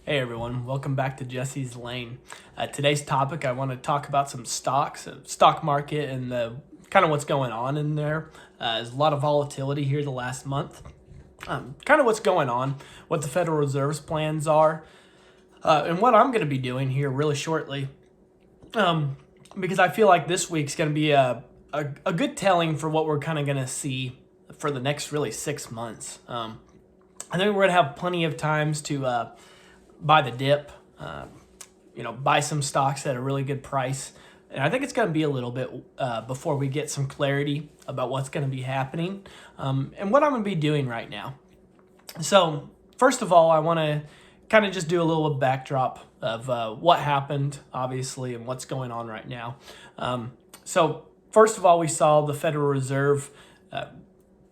Hey everyone, welcome back to Jesse's Lane. Today's topic, I want to talk about some stocks, stock market, and the kind of what's going on in there. There's a lot of volatility here the last month. Kind of what's going on, what the Federal Reserve's plans are, and what I'm going to be doing here really shortly. Because I feel like this week's going to be a good telling for what we're kind of going to see for the next really 6 months. I think we're going to have plenty of times to buy the dip, buy some stocks at a really good price. And I think it's going to be a little bit before we get some clarity about what's going to be happening and what I'm going to be doing right now. So first of all, I want to kind of just do a little backdrop of what happened, obviously, and what's going on right now. So first of all, we saw the Federal Reserve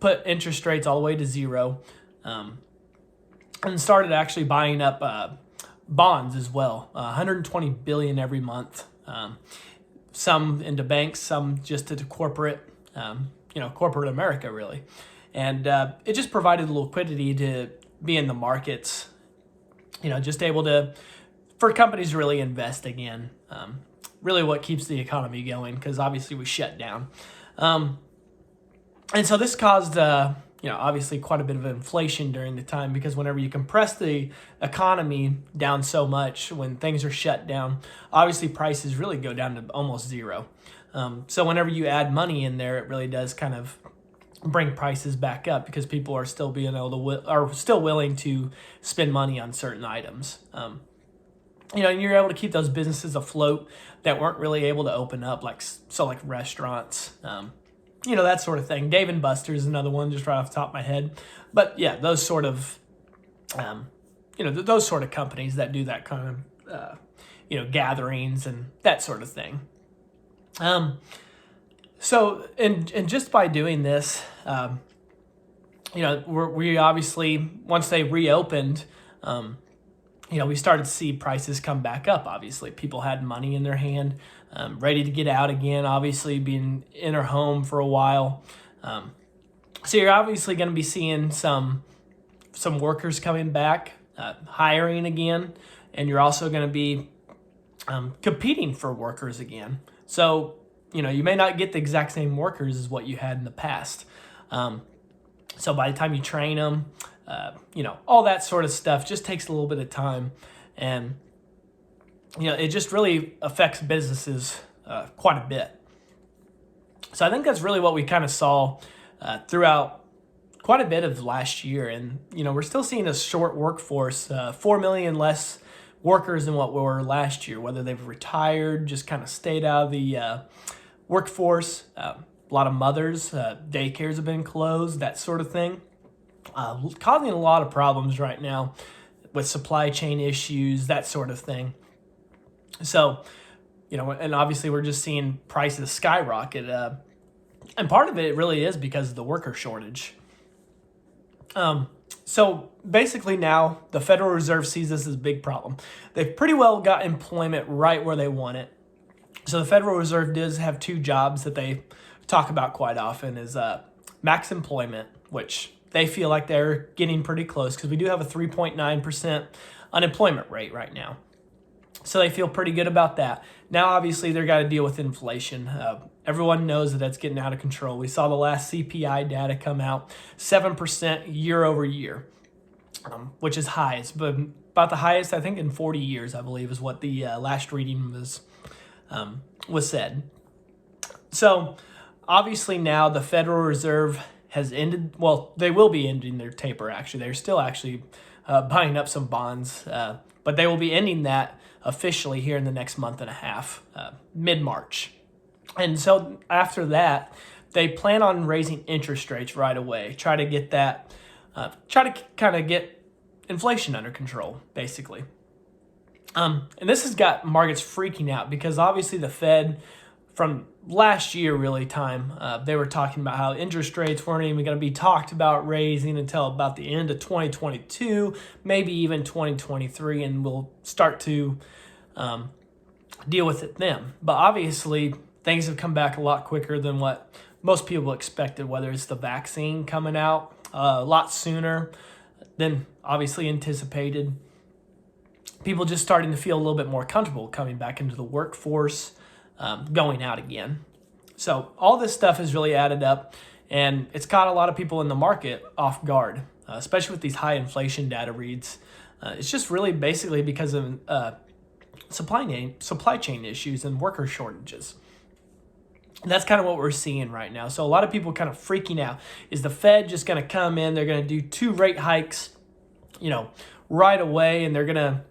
put interest rates all the way to zero. And started actually buying up bonds as well, 120 billion every month. Some into banks, some just to corporate, corporate America really, and it just provided liquidity to be in the markets. Just able to for companies to really invest again. Really, what keeps the economy going because obviously we shut down, and so this caused. Obviously quite a bit of inflation during the time because whenever you compress the economy down so much when things are shut down, obviously prices really go down to almost zero. So whenever you add money in there, it really does kind of bring prices back up because people are still still willing to spend money on certain items. And you're able to keep those businesses afloat that weren't really able to open up, like restaurants. That sort of thing. Dave & Buster's is another one, just right off the top of my head. But yeah, those sort of, those sort of companies that do that kind of, gatherings and that sort of thing. So just by doing this, we obviously, once they reopened, we started to see prices come back up, obviously. People had money in their hand, ready to get out again, obviously being in their home for a while. So you're obviously going to be seeing some workers coming back, hiring again, and you're also going to be competing for workers again. So, you may not get the exact same workers as what you had in the past. So by the time you train them, all that sort of stuff just takes a little bit of time. And, it just really affects businesses quite a bit. So I think that's really what we kind of saw throughout quite a bit of last year. And, we're still seeing a short workforce, 4 million less workers than what we were last year, whether they've retired, just kind of stayed out of the workforce. A lot of mothers, daycares have been closed, that sort of thing. Causing a lot of problems right now with supply chain issues, that sort of thing. So, and obviously we're just seeing prices skyrocket. And part of it really is because of the worker shortage. So basically now the Federal Reserve sees this as a big problem. They've pretty well got employment right where they want it. So the Federal Reserve does have two jobs that they talk about quite often is max employment, which they feel like they're getting pretty close because we do have a 3.9% unemployment rate right now. So they feel pretty good about that. Now, obviously, they've got to deal with inflation. Everyone knows that that's getting out of control. We saw the last CPI data come out, 7% year over year, which is high. It's about the highest, I think, in 40 years, I believe, is what the last reading was said. So, obviously, now the Federal Reserve has ended, well, they will be ending their taper, actually. They're still actually buying up some bonds, but they will be ending that officially here in the next month and a half, mid-March. And so after that, they plan on raising interest rates right away, try to kind of get inflation under control, basically. And this has got markets freaking out because obviously the Fed, from last year really they were talking about how interest rates weren't even going to be talked about raising until about the end of 2022, maybe even 2023, and we'll start to deal with it then. But obviously things have come back a lot quicker than what most people expected, whether it's the vaccine coming out a lot sooner than obviously anticipated. people just starting to feel a little bit more comfortable coming back into the workforce, going out again. So all this stuff has really added up, and it's caught a lot of people in the market off guard, especially with these high inflation data reads. It's just really basically because of supply chain issues and worker shortages. And that's kind of what we're seeing right now. So a lot of people kind of freaking out. Is the Fed just going to come in? They're going to do 2 rate hikes, right away, and they're going to,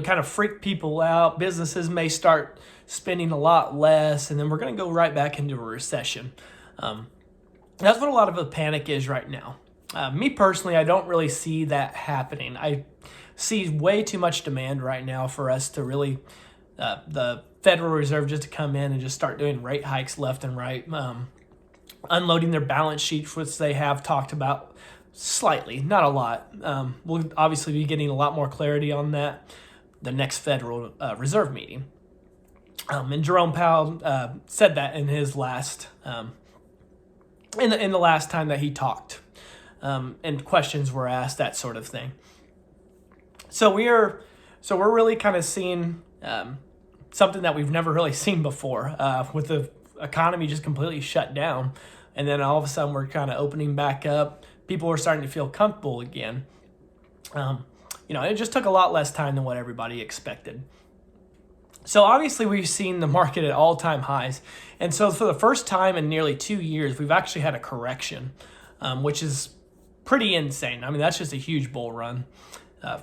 kind of freak people out. Businesses may start spending a lot less, and then we're going to go right back into a recession. That's what a lot of the panic is right now. Me personally, I don't really see that happening. I see way too much demand right now for us to really, the Federal Reserve just to come in and just start doing rate hikes left and right, unloading their balance sheets, which they have talked about slightly, not a lot. We'll obviously be getting a lot more clarity on that the next Federal Reserve meeting. And Jerome Powell said that in his last, in the last time that he talked, and questions were asked, that sort of thing. So we're really kind of seeing something that we've never really seen before, with the economy just completely shut down, and then all of a sudden we're kind of opening back up. People are starting to feel comfortable again. It just took a lot less time than what everybody expected. So obviously we've seen the market at all-time highs, and so for the first time in nearly 2 years, we've actually had a correction, which is pretty insane. I mean, that's just a huge bull run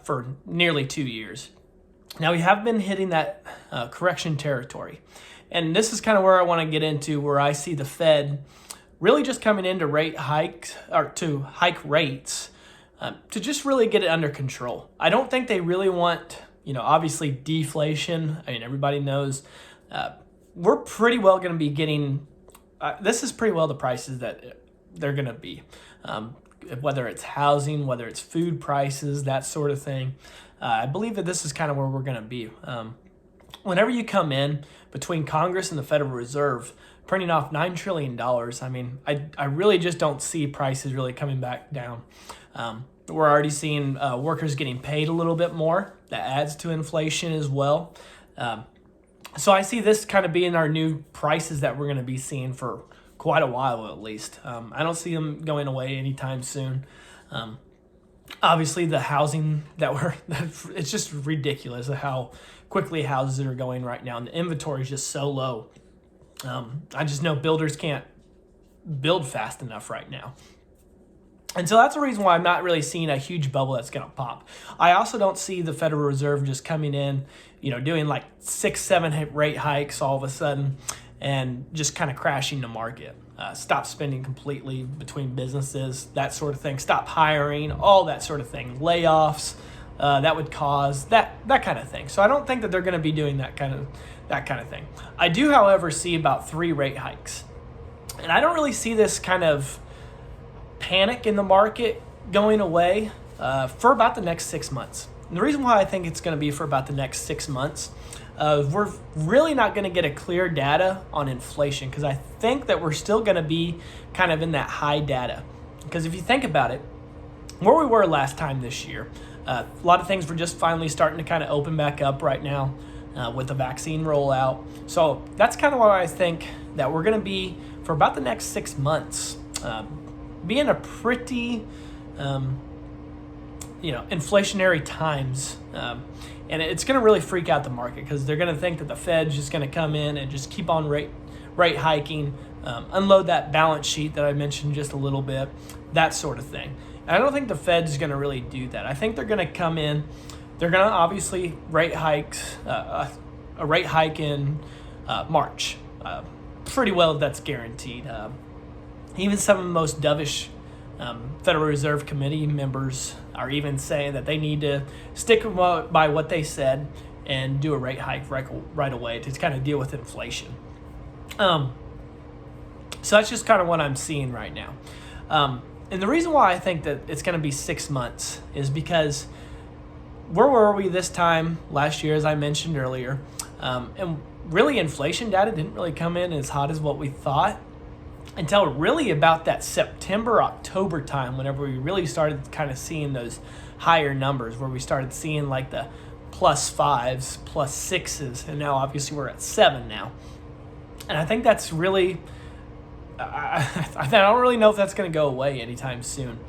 for nearly 2 years. Now we have been hitting that correction territory, and this is kind of where I want to get into, where I see the Fed really just coming in to rate hikes, or to hike rates, to just really get it under control. I don't think they really want, obviously deflation. I mean, everybody knows we're pretty well going to be getting, this is pretty well the prices that they're going to be, whether it's housing, whether it's food prices, that sort of thing. I believe that this is kind of where we're going to be. Whenever you come in between Congress and the Federal Reserve printing off $9 trillion, I mean, I really just don't see prices really coming back down. We're already seeing workers getting paid a little bit more. That adds to inflation as well. So I see this kind of being our new prices that we're going to be seeing for quite a while at least. I don't see them going away anytime soon. Obviously, the housing it's just ridiculous how quickly houses are going right now, and the inventory is just so low. I just know builders can't build fast enough right now. And so that's the reason why I'm not really seeing a huge bubble that's going to pop. I also don't see the Federal Reserve just coming in, doing like 6-7 rate hikes all of a sudden and just kind of crashing the market. Stop spending completely between businesses, that sort of thing. Stop hiring, all that sort of thing. Layoffs, that would cause that kind of thing. So I don't think that they're going to be doing that kind of thing. I do, however, see about 3 rate hikes. And I don't really see this kind of panic in the market going away for about the next 6 months. And the reason why I think it's going to be for about the next 6 months, we're really not going to get a clear data on inflation, because I think that we're still going to be kind of in that high data. Because if you think about it, where we were last time this year, a lot of things were just finally starting to kind of open back up right now with the vaccine rollout. So that's kind of why I think that we're going to be, for about the next 6 months, be in a pretty, inflationary times. And it's going to really freak out the market, because they're going to think that the Fed's just going to come in and just keep on rate hiking, unload that balance sheet that I mentioned just a little bit, that sort of thing. And I don't think the Fed's going to really do that. I think they're going to come in, they're going to obviously rate hikes, a rate hike in March. Pretty well that's guaranteed. Even some of the most dovish Federal Reserve Committee members are even saying that they need to stick by what they said and do a rate hike right away to kind of deal with inflation. So that's just kind of what I'm seeing right now. And the reason why I think that it's going to be 6 months is because where were we this time last year, as I mentioned earlier? And really, inflation data didn't really come in as hot as what we thought until really about that September, October time, whenever we really started kind of seeing those higher numbers where we started seeing like the +5s, +6s, and now obviously we're at 7 now. And I think that's really, I don't really know if that's going to go away anytime soon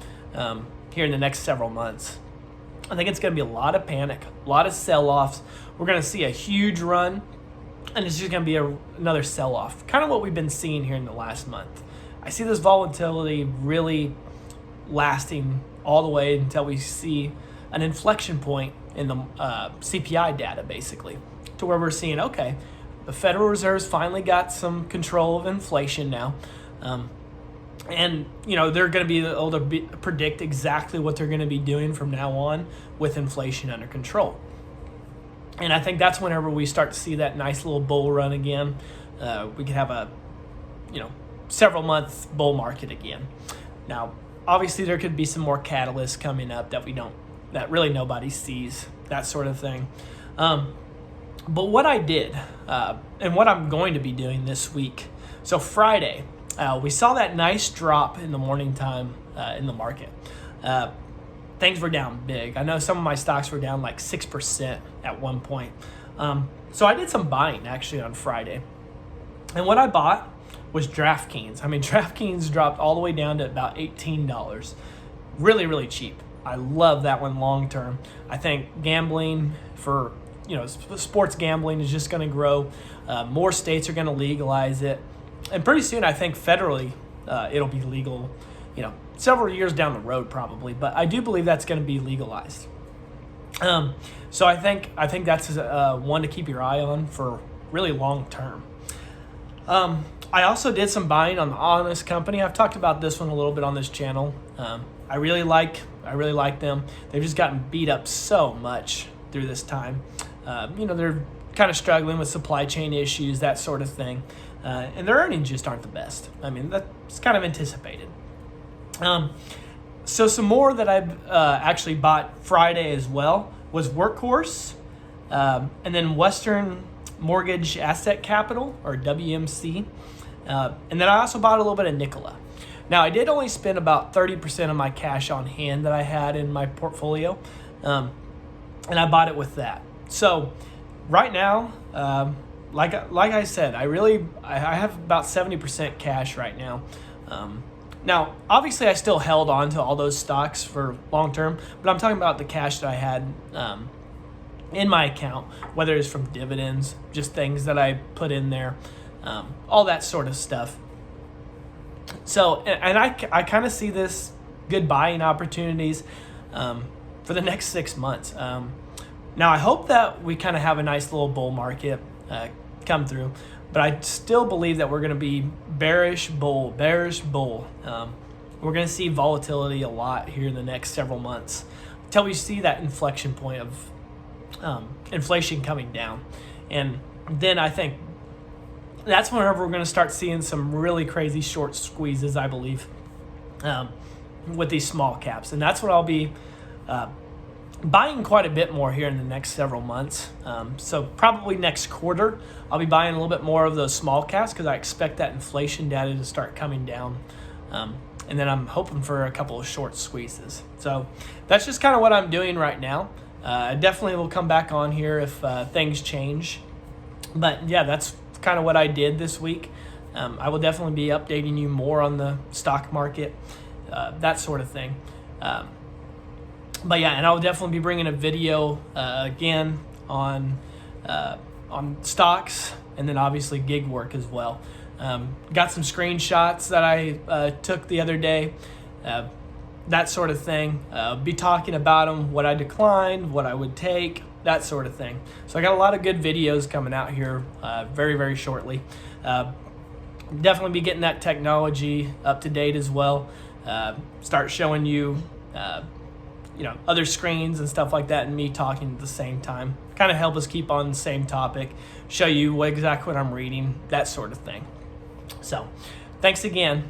here in the next several months. I think it's going to be a lot of panic, a lot of sell-offs. We're going to see a huge run, and it's just going to be another sell-off, kind of what we've been seeing here in the last month. I see this volatility really lasting all the way until we see an inflection point in the CPI data, basically, to where we're seeing, okay, the Federal Reserve's finally got some control of inflation now. And, they're going to be able to predict exactly what they're going to be doing from now on with inflation under control. And I think that's whenever we start to see that nice little bull run again. We could have a, several month bull market again. Now, obviously there could be some more catalysts coming up that really nobody sees, that sort of thing. But what I did, and what I'm going to be doing this week, so Friday, we saw that nice drop in the morning time in the market. Things were down big. I know some of my stocks were down like 6% at one point. So I did some buying actually on Friday. And what I bought was DraftKings. I mean, DraftKings dropped all the way down to about $18. Really, really cheap. I love that one long term. I think gambling for, sports gambling is just going to grow. More states are going to legalize it. And pretty soon, I think federally, it'll be legal, several years down the road probably. But I do believe that's going to be legalized. So I think that's one to keep your eye on for really long term. I also did some buying on the Honest Company. I've talked about this one a little bit on this channel. I really like them. They've just gotten beat up so much through this time. They're kind of struggling with supply chain issues, that sort of thing. And their earnings just aren't the best. I mean, that's kind of anticipated. So some more that I've actually bought Friday as well was Workhorse, and then Western Mortgage Asset Capital, or WMC. And then I also bought a little bit of Nikola. Now, I did only spend about 30% of my cash on hand that I had in my portfolio, and I bought it with that. So right now, like I said, I have about 70% cash right now. Now, obviously, I still held on to all those stocks for long term, but I'm talking about the cash that I had in my account, whether it's from dividends, just things that I put in there, all that sort of stuff. So, and I kind of see this good buying opportunities for the next 6 months. Now, I hope that we kind of have a nice little bull market come through, but I still believe that we're going to be bearish bull. We're going to see volatility a lot here in the next several months until we see that inflection point of inflation coming down. And then I think that's whenever we're going to start seeing some really crazy short squeezes, I believe, with these small caps. And that's what I'll be buying quite a bit more here in the next several months. So probably next quarter, I'll be buying a little bit more of those small caps because I expect that inflation data to start coming down. And then I'm hoping for a couple of short squeezes. So that's just kind of what I'm doing right now. I definitely will come back on here if things change. But yeah, that's kind of what I did this week. I will definitely be updating you more on the stock market, that sort of thing. But yeah, and I will definitely be bringing a video again on stocks, and then obviously gig work as well. Got some screenshots that I took the other day, that sort of thing. Be talking about them, what I declined, what I would take, that sort of thing. So I got a lot of good videos coming out here very, very shortly. Definitely be getting that technology up to date as well. Start showing you other screens and stuff like that, and me talking at the same time. Kind of help us keep on the same topic, show you exactly what I'm reading, that sort of thing. So, thanks again.